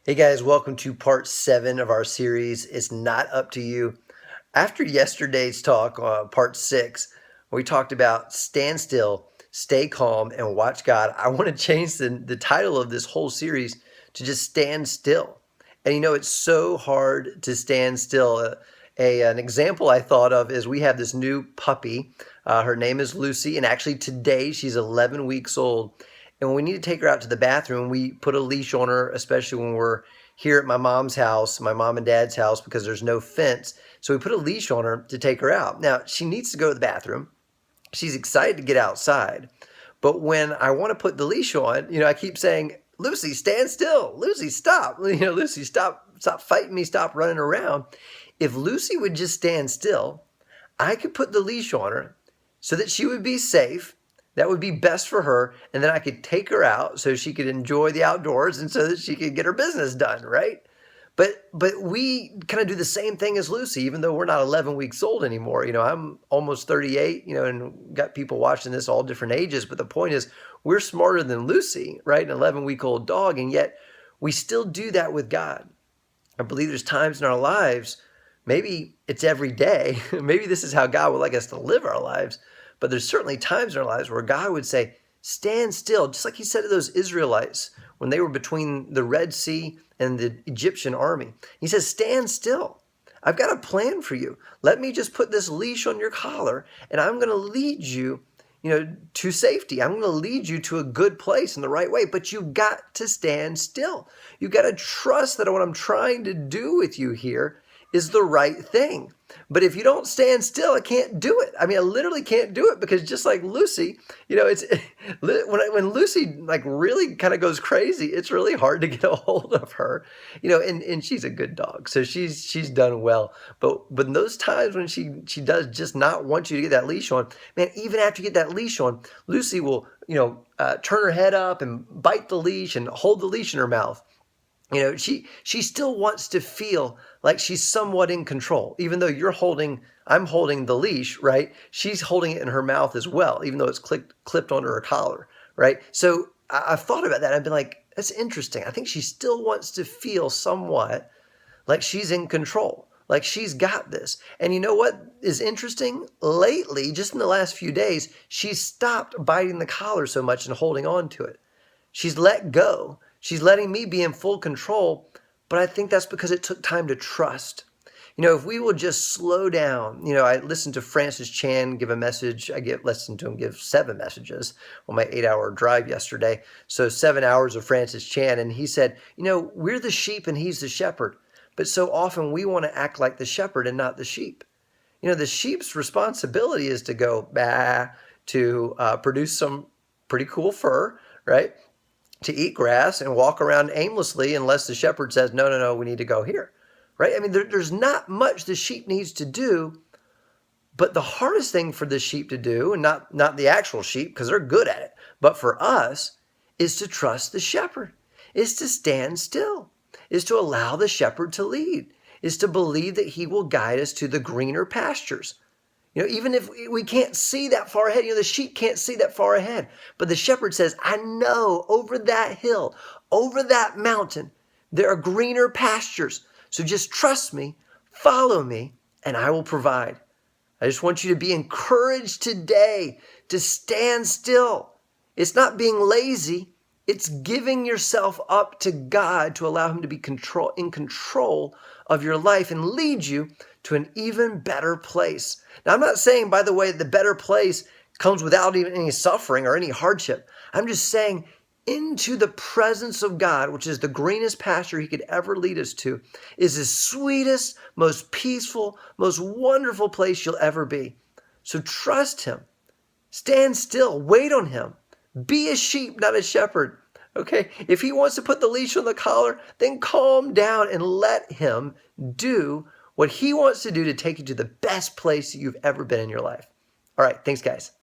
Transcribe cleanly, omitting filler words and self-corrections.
Hey guys, welcome to part 7 of our series, It's Not Up to You. After yesterday's talk, part 6, where we talked about stand still, stay calm, and watch God, I want to change the title of this whole series to just stand still. And it's so hard to stand still. An example I thought of is we have this new puppy. Her name is Lucy, and actually today she's 11 weeks old. And when we need to take her out to the bathroom, we put a leash on her, especially when we're here at my mom's house, my mom and dad's house, because there's no fence. So we put a leash on her to take her out. Now, she needs to go to the bathroom. She's excited to get outside. But when I want to put the leash on, I keep saying, Lucy, stand still. Lucy, stop. Lucy, stop fighting me. Stop running around. If Lucy would just stand still, I could put the leash on her so that she would be safe. That would be best for her. And then I could take her out so she could enjoy the outdoors and so that she could get her business done, right? But we kind of do the same thing as Lucy, even though we're not 11 weeks old anymore. I'm almost 38, and got people watching this all different ages. But the point is, we're smarter than Lucy, right? An 11-week-old dog. And yet we still do that with God. I believe there's times in our lives, maybe it's every day. Maybe this is how God would like us to live our lives. But there's certainly times in our lives where God would say, stand still, just like he said to those Israelites when they were between the Red Sea and the Egyptian army. He says, stand still. I've got a plan for you. Let me just put this leash on your collar, and I'm going to lead you, to safety. I'm going to lead you to a good place in the right way, but you've got to stand still. You've got to trust that what I'm trying to do with you here is the right thing. But if you don't stand still, I can't do it. I literally can't do it, because just like Lucy, it's when Lucy really kind of goes crazy, it's really hard to get a hold of her, and she's a good dog, so she's done well. But in those times when she does just not want you to get that leash on, man, even after you get that leash on, Lucy will turn her head up and bite the leash and hold the leash in her mouth. She still wants to feel like she's somewhat in control, even though I'm holding the leash, right? She's holding it in her mouth as well, even though it's clipped onto her collar, right? So I've thought about that. I've been like, that's interesting. I think she still wants to feel somewhat like she's in control, like she's got this. And you know what is interesting? Lately, just in the last few days, she's stopped biting the collar so much and holding on to it. She's let go. She's letting me be in full control, but I think that's because it took time to trust. If we will just slow down, I listened to Francis Chan give a message. Listened to him give 7 messages on my 8-hour drive yesterday. So 7 hours of Francis Chan. And he said, we're the sheep and he's the shepherd. But so often we want to act like the shepherd and not the sheep. The sheep's responsibility is to go to produce some pretty cool fur, right? To eat grass and walk around aimlessly unless the shepherd says, no, we need to go here, right? There's not much the sheep needs to do, but the hardest thing for the sheep to do, and not the actual sheep because they're good at it, but for us, is to trust the shepherd, is to stand still, is to allow the shepherd to lead, is to believe that he will guide us to the greener pastures. Even if we can't see that far ahead, the sheep can't see that far ahead. But the shepherd says, I know over that hill, over that mountain, there are greener pastures. So just trust me, follow me, and I will provide. I just want you to be encouraged today to stand still. It's not being lazy. It's giving yourself up to God to allow him to be in control of your life and lead you to an even better place. Now, I'm not saying, by the way, the better place comes without even any suffering or any hardship. I'm just saying into the presence of God, which is the greenest pasture he could ever lead us to, is the sweetest, most peaceful, most wonderful place you'll ever be. So trust him. Stand still. Wait on him. Be a sheep, not a shepherd. Okay? If he wants to put the leash on the collar, then calm down and let him do what he wants to do to take you to the best place that you've ever been in your life. All right. Thanks, guys.